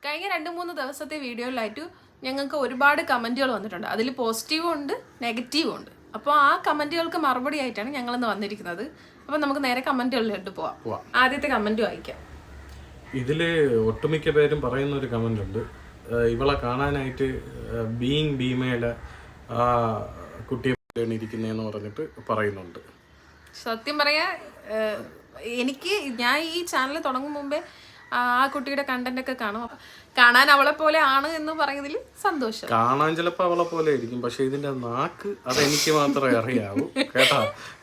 കഴിഞ്ഞ 2-3 ദിവസത്തെ വീഡിയോയിലായിട്ട് ഞങ്ങൾക്ക് ഒരുപാട് കമൻറ്റുകൾ വന്നിട്ടുണ്ട്. അതിൽ പോസിറ്റീവും ഉണ്ട് നെഗറ്റീവും ഉണ്ട്. അപ്പോൾ ആ കമൻറ്റുകൾക്ക് മറുപടി ആയിട്ടാണ് ഞങ്ങളിന്ന് വന്നിരിക്കുന്നത്. അപ്പോൾ നമുക്ക് നേരെ കമൻറ്റുകളിലോട്ട് പോവാം. ആദ്യത്തെ കമൻറ്റ് വായിക്കാം. ഇതിൽ ഒട്ടുമിക്ക പേരും പറയുന്ന ഒരു കമൻ്റ് ഉണ്ട്. ഇവളെ കാണാനായിട്ട് ബീയിങ് ഭീമയിലെ കുട്ടിയെ ഇരിക്കുന്നതെന്ന് പറഞ്ഞിട്ട് പറയുന്നുണ്ട്. സത്യം പറയാ, ഞാൻ ഈ ചാനൽ തുടങ്ങും മുമ്പേ ആ കുട്ടിയുടെ കണ്ടന്റ് ഒക്കെ കാണാൻ അവളെ പോലെ ആണ് എന്ന് പറയുന്നതിൽ സന്തോഷം. കാണാൻ ചിലപ്പോൾ അവളെ പോലെ ആയിരിക്കും, പക്ഷെ ഇതിന്റെ നാക്ക് അതെനിക്ക് മാത്രമേ അറിയാവൂ കേട്ടാ.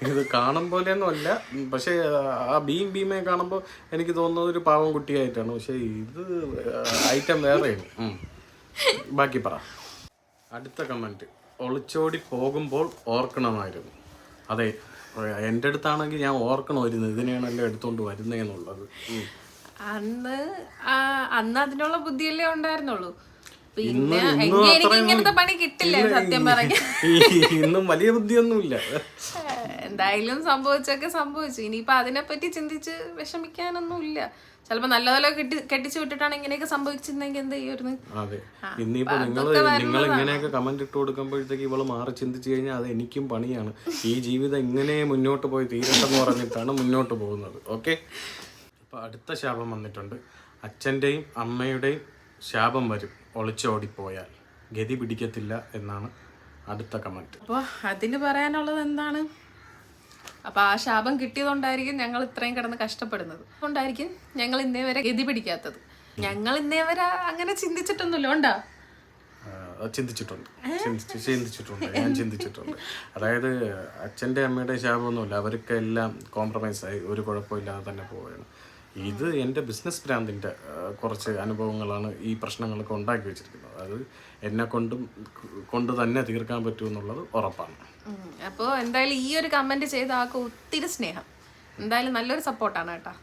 ഇത് കാണും പോലെയൊന്നും അല്ല, പക്ഷെ ആ ഭീമയെ കാണുമ്പോൾ എനിക്ക് തോന്നുന്നത് ഒരു പാവം കുട്ടിയായിട്ടാണ്. പക്ഷെ ഇത് ഐറ്റം വേറെയാണ്. ബാക്കി പറ. അടുത്ത കമന്റ്, ഒളിച്ചോടി പോകുമ്പോൾ ഓർക്കണമായിരുന്നു. അതെ, എൻ്റെ അടുത്താണെങ്കിൽ ഞാൻ ഓർക്കണമായിരുന്നു ഇതിനെയാണല്ലോ എടുത്തോണ്ട് വരുന്നതെന്നുള്ളത്. അന്ന് അതിനുള്ള ബുദ്ധിയല്ലേ ഉണ്ടായിരുന്നുള്ളൂ. പിന്നെ ഇങ്ങനത്തെ പണി കിട്ടില്ല സത്യം പറഞ്ഞ. ഇന്നും വലിയ ബുദ്ധിയൊന്നുമില്ല. എന്തായാലും സംഭവിച്ചൊക്കെ സംഭവിച്ചു. ഇനിയിപ്പൊ അതിനെപ്പറ്റി ചിന്തിച്ച് വിഷമിക്കാനൊന്നുമില്ല. ചിലപ്പോ നല്ലതല്ല കെട്ടിച്ചു വിട്ടിട്ടാണ് ഇങ്ങനെയൊക്കെ സംഭവിച്ചിരുന്നെങ്കിൽ എന്ത് ചെയ്യുമായിരുന്നു. അതെ, ഇനിയിപ്പോ നിങ്ങൾ ഇങ്ങനെയൊക്കെ കമന്റ് ഇട്ട് കൊടുക്കുമ്പോഴത്തേക്ക് ഇവള് മാറി ചിന്തിച്ചു കഴിഞ്ഞാൽ അത് എനിക്കും പണിയാണ്. ഈ ജീവിതം ഇങ്ങനെ മുന്നോട്ട് പോയി തീരട്ടെന്ന് പറഞ്ഞിട്ടാണ് മുന്നോട്ട് പോകുന്നത്. ഓക്കെ, അപ്പൊ അടുത്ത ശാപം വന്നിട്ടുണ്ട്. അച്ഛൻ്റെയും അമ്മയുടെയും ശാപം വരും ഒളിച്ചോടിപ്പോയാൽ, ഗതി പിടിക്കത്തില്ല എന്നാണ് അടുത്ത കമന്റ്. അപ്പോൾ അതിന് പറയാനുള്ളത് എന്താണ്? അപ്പൊ ആ ശാപം കിട്ടിയതുകൊണ്ടായിരിക്കും ഞങ്ങൾ ഇത്രയും കിടന്ന് കഷ്ടപ്പെടുന്നത്. അതുകൊണ്ടായിരിക്കും ഞങ്ങൾ ഇന്നേ വരെ ഗതി പിടിക്കാത്തത്. ഞങ്ങൾ ഇന്നേ വരെ അങ്ങനെ ചിന്തിച്ചിട്ടൊന്നുമില്ല. ഉണ്ടാ ചിന്തിച്ചിട്ടുണ്ട്. ഞാൻ ചിന്തിച്ചിട്ടുണ്ട്. അതായത് അച്ഛൻ്റെ അമ്മയുടെ ശാപമൊന്നുമില്ല, അവർക്കെല്ലാം കോംപ്രമൈസ് ആയി ഒരു കുഴപ്പമില്ലാതെ തന്നെ പോവുകയാണ്. ഇത് എൻ്റെ ബിസിനസ് ഭ്രാന്തിൻ്റെ കുറച്ച് അനുഭവങ്ങളാണ് ഈ പ്രശ്നങ്ങളൊക്കെ ഉണ്ടാക്കി വെച്ചിരിക്കുന്നത്. അത് എന്നെ കൊണ്ട് തന്നെ തീർക്കാൻ പറ്റുമെന്നുള്ളത് ഉറപ്പാണ്. അപ്പോൾ എന്തായാലും ഈ ഒരു കമന്റ് ചെയ്ത ആൾക്ക് ഒത്തിരി സ്നേഹം. എന്തായാലും നല്ലൊരു സപ്പോർട്ടാണ് കേട്ടോ.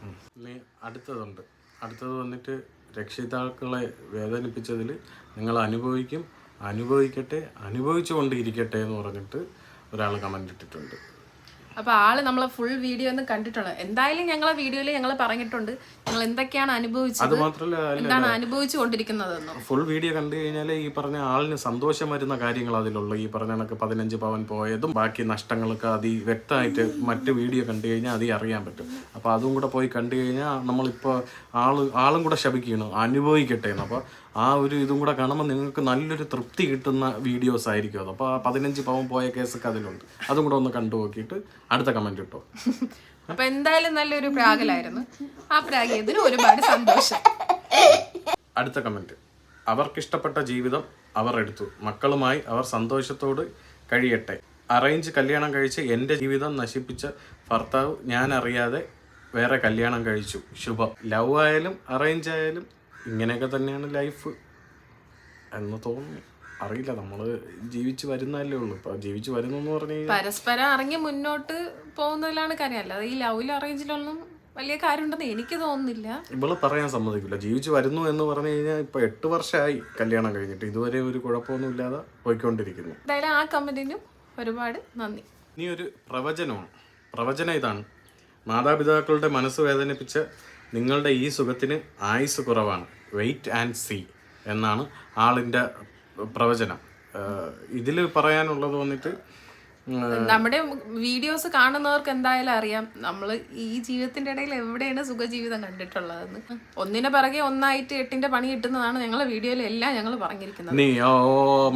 അടുത്തത് വന്നിട്ട്, രക്ഷിതാക്കളെ വേദനിപ്പിച്ചതിൽ നിങ്ങൾ അനുഭവിക്കട്ടെ, അനുഭവിച്ചു കൊണ്ടിരിക്കട്ടെ എന്ന് പറഞ്ഞിട്ട് ഒരാൾ കമന്റ് ഇട്ടിട്ടുണ്ട്. അപ്പോൾ ആള് നമ്മളെ ഫുൾ വീഡിയോ ഒന്നും കണ്ടിട്ടുള്ളത്. എന്തായാലും ഞങ്ങളെ വീഡിയോയിൽ ഞങ്ങൾ പറഞ്ഞിട്ടുണ്ട് ഞങ്ങൾ എന്തൊക്കെയാണ് അനുഭവിച്ചത്, എന്താണ് അനുഭവിച്ചു കൊണ്ടിരിക്കുന്നതെന്നോ. ഫുൾ വീഡിയോ കണ്ടു കഴിഞ്ഞാൽ ഈ പറഞ്ഞ ആളിന് സന്തോഷം വരുന്ന കാര്യങ്ങൾ അതിലുള്ള ഈ പറഞ്ഞ കണക്ക് 15 പവൻ പോയതും ബാക്കി നഷ്ടങ്ങളൊക്കെ അത് വ്യക്തമായിട്ട് മറ്റ് വീഡിയോ കണ്ടു കഴിഞ്ഞാൽ അത് അറിയാൻ പറ്റും. അപ്പോൾ അതും കൂടെ പോയി കണ്ടു കഴിഞ്ഞാൽ നമ്മളിപ്പോൾ ആളും കൂടെ ശപിക്കണം അനുഭവിക്കട്ടെ എന്ന്. അപ്പോൾ ആ ഒരു ഇതും കൂടെ കാണുമ്പോൾ നിങ്ങൾക്ക് നല്ലൊരു തൃപ്തി കിട്ടുന്ന വീഡിയോസ് ആയിരിക്കും അത്. അപ്പോൾ ആ 15 പവൻ പോയ കേസൊക്കെ അതിലുണ്ട്. അതും കൂടെ ഒന്ന് കണ്ടു നോക്കിയിട്ട് അടുത്ത കമന്റ് ഇട്ടോ. അപ്പൊ എന്തായാലും നല്ലൊരു പ്രാഗലായിരുന്നു. ആ പ്രാഗിയതിന് ഒരുപാട് സന്തോഷം. അടുത്ത കമന്റ്, അവർക്കിഷ്ടപ്പെട്ട ജീവിതം അവർ എടുത്തു, മക്കളുമായി അവർ സന്തോഷത്തോട് കഴിയട്ടെ. അറേഞ്ച് കല്യാണം കഴിച്ച് എൻ്റെ ജീവിതം നശിപ്പിച്ച ഭർത്താവ് ഞാൻ അറിയാതെ വേറെ കല്യാണം കഴിച്ചു. ശുഭം. ലവ് ആയാലും അറേഞ്ച് ആയാലും ഇങ്ങനെയൊക്കെ തന്നെയാണ് ലൈഫ് എന്ന് തോന്നുന്നു. അറിയില്ല, നമ്മള് ജീവിച്ചു വരുന്നല്ലേ ഉള്ളൂ. ഇപ്പൊ ജീവിച്ചു വരുന്നു എന്ന് പറഞ്ഞു കഴിഞ്ഞാൽ പരസ്പരം അറിഞ്ഞ് മുന്നോട്ട് പോകുന്നതിലാണ് കാര്യം. അല്ലാതെ ഈ ലവിലും അറേഞ്ചിലൊന്നും വലിയ കാര്യമുണ്ടെന്ന് എനിക്ക് തോന്നുന്നില്ല. ഇവള് പറയാൻ സമ്മതിക്കില്ല. ജീവിച്ചു വരുന്നു എന്ന് പറഞ്ഞു കഴിഞ്ഞാൽ ഇപ്പൊ 8 വർഷമായി കല്യാണം കഴിഞ്ഞിട്ട് ഇതുവരെ ഒരു കുഴപ്പമൊന്നും ഇല്ലാതെ പോയിക്കൊണ്ടിരിക്കുന്നു. എന്തായാലും ആ കമന്റിനും ഒരുപാട് നന്ദി. ഇനി ഒരു പ്രവചനം ഇതാണ്: മാതാപിതാക്കളുടെ മനസ്സ് വേദനിപ്പിച്ച നിങ്ങളുടെ ഈ സുഖത്തിന് ആയുസ് കുറവാണ്, വെയിറ്റ് ആൻഡ് സീ എന്നാണ് ആളിൻ്റെ പ്രവചനം. ഇതിൽ പറയാനുള്ളത് വന്നിട്ട്, നമ്മുടെ വീഡിയോസ് കാണുന്നവർക്ക് എന്തായാലും അറിയാം നമ്മൾ ഈ ജീവിതത്തിന്റെ ഇടയിൽ എവിടെയാണ് സുഖജീവിതം കണ്ടിട്ടുള്ളതെന്ന്. ഒന്നിനെ പിറകെ ഒന്നായിട്ട് 8ന്റെ പണി കിട്ടുന്നതാണ് ഞങ്ങളെ വീഡിയോയിൽ എല്ലാം ഞങ്ങൾ പറഞ്ഞിരിക്കുന്നത്.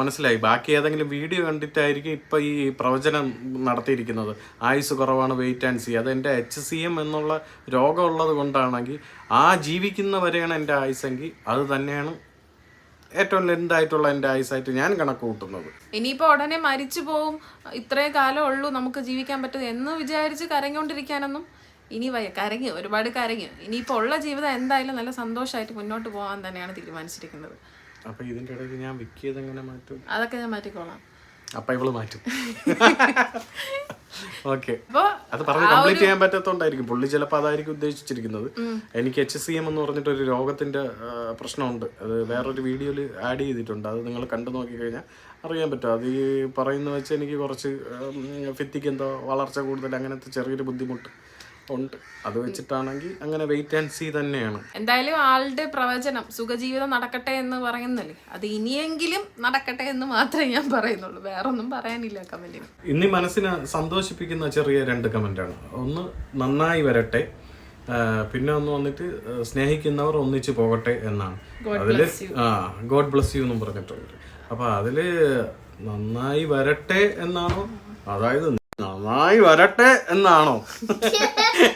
മനസ്സിലായി. ബാക്കി ഏതെങ്കിലും വീഡിയോ കണ്ടിട്ടായിരിക്കും ഇപ്പൊ ഈ പ്രവചനം നടത്തിയിരിക്കുന്നത്. ആയുസ് കുറവാണ്, വെയിറ്റ് ആൻഡ് സീ. അത് എൻ്റെ HCM എന്നുള്ള രോഗമുള്ളത് കൊണ്ടാണെങ്കിൽ ആ ജീവിക്കുന്നവരെയാണ് എൻ്റെ ആയുസെങ്കിൽ അത് തന്നെയാണ് ഏറ്റവും ലെന്തായിട്ടുള്ള എൻ്റെ ആയുസായിട്ട് ഞാൻ കണക്ക് കൂട്ടുന്നത്. ഇനിയിപ്പോൾ ഉടനെ മരിച്ചു പോവും, ഇത്രയും കാലം ഉള്ളൂ നമുക്ക് ജീവിക്കാൻ പറ്റും എന്ന് വിചാരിച്ച് കരഞ്ഞുകൊണ്ടിരിക്കാനൊന്നും ഇനി ഒരുപാട് കരഞ്ഞു. ഇനിയിപ്പോൾ ഉള്ള ജീവിതം എന്തായാലും നല്ല സന്തോഷമായിട്ട് മുന്നോട്ട് പോകാൻ തന്നെയാണ് തീരുമാനിച്ചിരിക്കുന്നത്. അപ്പൊ ഇതിന്റെ ഇടയ്ക്ക് ഞാൻ വിക്കിയത് എങ്ങനെ മാറ്റും? അതൊക്കെ ഞാൻ മാറ്റിക്കോളാം. അപ്പൊ ഇവള് മാറ്റും. ഓക്കെ, അത് പറഞ്ഞ് കംപ്ലീറ്റ് ചെയ്യാൻ പറ്റാത്തോണ്ടായിരിക്കും പുള്ളി ചിലപ്പോൾ അതായിരിക്കും ഉദ്ദേശിച്ചിരിക്കുന്നത്. എനിക്ക് HCM എന്ന് പറഞ്ഞിട്ട് ഒരു രോഗത്തിന്റെ പ്രശ്നമുണ്ട്. അത് വേറൊരു വീഡിയോയിൽ ആഡ് ചെയ്തിട്ടുണ്ട്. അത് നിങ്ങൾ കണ്ടു നോക്കി കഴിഞ്ഞാൽ അറിയാൻ പറ്റും. അത് ഈ പറയുന്ന വെച്ച് എനിക്ക് കുറച്ച് ഭിത്തിക്ക് എന്തോ വളർച്ച കൂടുതൽ അങ്ങനത്തെ ചെറിയൊരു ബുദ്ധിമുട്ട് ഉണ്ട്. അത് വെച്ചിട്ടാണെങ്കിൽ അങ്ങനെ വെയിറ്റ് ആൻഡ് സീ തന്നെയാണ്. എന്തായാലും ആളുടെ പ്രവചനം സുഖജീവിതം നടക്കട്ടെ എന്ന് പറയുന്നല്ലേ, അത് ഇനിയെങ്കിലും നടക്കട്ടെ എന്ന് മാത്രമേ ഞാൻ പറയുന്നുള്ളൂ, വേറെ ഒന്നും പറയാനില്ല കമന്റിന്. ഇനി മനസ്സിനെ സന്തോഷിപ്പിക്കുന്ന ചെറിയ 2 കമന്റാണ്. ഒന്ന് നന്നായി വരട്ടെ, പിന്നെ ഒന്ന് വന്നിട്ട് സ്നേഹിക്കുന്നവർ ഒന്നിച്ചു പോകട്ടെ എന്നാണ്. അതില് ഗോഡ് ബ്ലസ് യു എന്നും പറഞ്ഞിട്ടുണ്ട്. അപ്പൊ അതില് നന്നായി വരട്ടെ എന്നാണോ, അതായത് നന്നായി വരട്ടെ എന്നാണോ?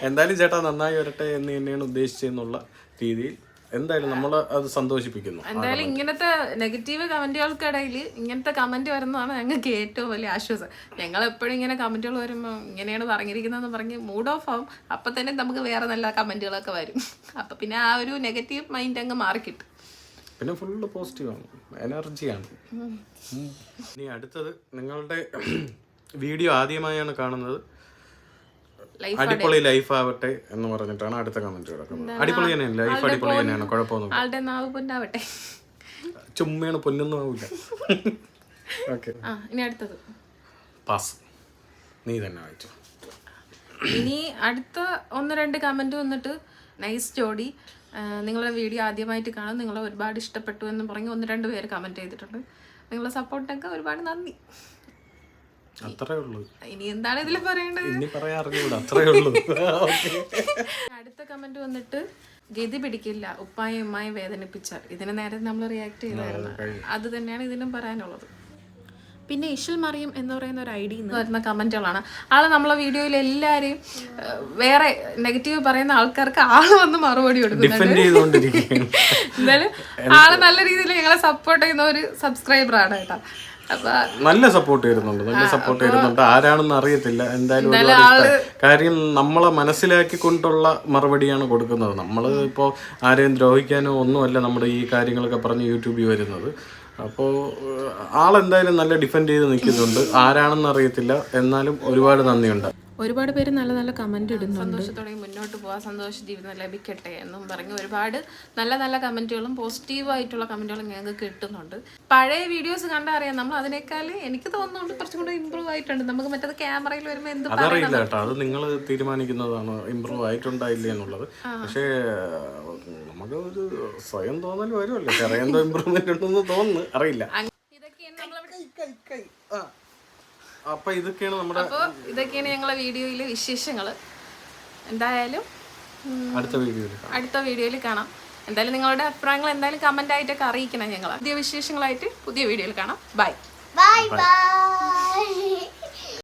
എന്തായാലും ചേട്ടാ നന്നായി വരട്ടെ എന്ന് തന്നെയാണ് ഉദ്ദേശിച്ചെന്നുള്ള രീതിയിൽ എന്തായാലും നമ്മൾ അത് സന്തോഷിപ്പിക്കുന്നു. എന്തായാലും ഇങ്ങനത്തെ നെഗറ്റീവ് കമന്റുകൾക്കിടയിൽ ഇങ്ങനത്തെ കമന്റ് വരുന്നതാണ് ഞങ്ങൾക്ക് ഏറ്റവും വലിയ ആശ്വാസം. ഞങ്ങൾ എപ്പോഴും ഇങ്ങനെ കമന്റുകൾ വരുമ്പോൾ ഇങ്ങനെയാണ് പറഞ്ഞിരിക്കുന്നതെന്ന് പറഞ്ഞ് മൂഡ് ഓഫ് ആവും. അപ്പം തന്നെ നമുക്ക് വേറെ നല്ല കമന്റുകളൊക്കെ വരും. അപ്പം പിന്നെ ആ ഒരു നെഗറ്റീവ് മൈൻഡ് അങ്ങ് മാറിക്കിട്ടും. പിന്നെ ഫുള്ള് പോസിറ്റീവാണ്, എനർജിയാണ്. ഇനി അടുത്തത് നിങ്ങളുടെ വീഡിയോ ആദ്യമായാണ് കാണുന്നത്, അടിപൊളി ലൈഫ് ആവട്ടെ എന്ന് പറഞ്ഞിട്ടാണ് അടുത്ത കമന്റ് കിടക്കുന്നത്. അടിപൊളി തന്നെയാണ്, ലൈഫ് അടിപൊളി തന്നെയാണ്, കുഴപ്പമൊന്നും. ആളുടെ നാവ് പൊന്നാവട്ടെ. ചുമ്മയാണ്, പൊന്നൊന്നും ആവില്ല. ഓക്കെ, ഇനി അടുത്തത് പാസ്, നീ തന്നെ വായിച്ചു. ഇനി അടുത്ത 1-2 കമന്റ് വന്നിട്ട് നൈസ് ജോഡി, നിങ്ങളുടെ വീഡിയോ ആദ്യമായിട്ട് കാണാൻ നിങ്ങളെ ഒരുപാട് ഇഷ്ടപ്പെട്ടു എന്ന് പറഞ്ഞ് 1-2 പേര് കമന്റ് ചെയ്തിട്ടുണ്ട്. നിങ്ങളുടെ സപ്പോർട്ടൊക്കെ ഒരുപാട് നന്ദി. അത്രേ ഉള്ളൂ. ഇനി എന്താണ് ഇതിൽ പറയേണ്ടത്? ഇനി പറയാറില്ല, അത്രേ ഉള്ളൂ. അടുത്ത കമന്റ് വന്നിട്ട് ഗതി പിടിക്കില്ല ഉപ്പായും ഉമ്മായും വേദനിപ്പിച്ചാൽ. ഇതിന് നേരെ നമ്മൾ റിയാക്ട് ചെയ്തായിരുന്നു, അത് തന്നെയാണ് ഇതിനും പറയാനുള്ളത്. പിന്നെ ഇഷൽ മറിയം എന്ന് പറയുന്ന ഒരു ഐഡി വരുന്ന കമന്റുകളാണ്. ആള് നമ്മളെ വീഡിയോയിൽ എല്ലാരെയും വേറെ നെഗറ്റീവ് പറയുന്ന ആൾക്കാർക്ക് ആള് വന്ന് മറുപടി കൊടുക്കുന്നുണ്ട്. എന്തായാലും ആള് നല്ല രീതിയിൽ ഞങ്ങളെ സപ്പോർട്ട് ചെയ്യുന്ന ഒരു സബ്സ്ക്രൈബറാണ് കേട്ടോ. അപ്പൊ നല്ല സപ്പോർട്ട് ചെയ്യുന്നുണ്ട്. ആരാണെന്ന് അറിയത്തില്ല. എന്തായാലും കാര്യം നമ്മളെ മനസ്സിലാക്കിക്കൊണ്ടുള്ള മറുപടിയാണ് കൊടുക്കുന്നത്. നമ്മൾ ഇപ്പോൾ ആരെയും ദ്രോഹിക്കാനോ ഒന്നുമല്ല നമ്മുടെ ഈ കാര്യങ്ങളൊക്കെ പറഞ്ഞ് യൂട്യൂബിൽ വരുന്നത്. അപ്പോൾ ആളെന്തായാലും നല്ല ഡിഫെൻഡ് ചെയ്ത് നിൽക്കുന്നുണ്ട്. ആരാണെന്ന് അറിയത്തില്ല, എന്നാലും ഒരുപാട് നന്ദിയുണ്ട്. ഒരുപാട് പേര് നല്ല നല്ല കമന്റ് ഇടുന്നു. സന്തോഷത്തോടെ മുന്നോട്ട് പോകാൻ, സന്തോഷ ജീവിതം ലഭിക്കട്ടെ എന്നും പറഞ്ഞ് ഒരുപാട് നല്ല നല്ല കമന്റുകളും പോസിറ്റീവ് ആയിട്ടുള്ള കമന്റുകളും ഞങ്ങൾക്ക് കിട്ടുന്നുണ്ട്. പഴയ വീഡിയോസ് കണ്ടാൽ അറിയാം, നമ്മൾ അതിനേക്കാൾ എനിക്ക് തോന്നുന്നുണ്ട് കുറച്ചും കൂടെ ഇമ്പ്രൂവ് ആയിട്ടുണ്ട്. നമുക്ക് മറ്റേത് ക്യാമറയിൽ വരുമ്പോൾ എന്ത് അതറിയില്ല കേട്ടോ, അത് നിങ്ങൾ തീരുമാനിക്കുന്നതാണ് ഇമ്പ്രൂവ് ആയിട്ടുണ്ടായില്ല എന്നുള്ളത്. പക്ഷേ നമുക്ക് ഒരു സ്വയം തോന്നൽ വരുമല്ലോ, ചെറിയ എന്തോ ഇമ്പ്രൂവ്മെന്റ് ഉണ്ടെന്ന് തോന്നുന്നു, അറിയില്ല. അപ്പൊ ഇതൊക്കെയാണ് ഞങ്ങളെ വീഡിയോയിലെ വിശേഷങ്ങൾ. എന്തായാലും അടുത്ത വീഡിയോയിൽ കാണാം. എന്തായാലും നിങ്ങളുടെ അഭിപ്രായങ്ങൾ എന്തായാലും കമന്റ് ആയിട്ടൊക്കെ അറിയിക്കണം. ഞങ്ങൾ പുതിയ വിശേഷങ്ങളായിട്ട് പുതിയ വീഡിയോയിൽ കാണാം. ബൈ.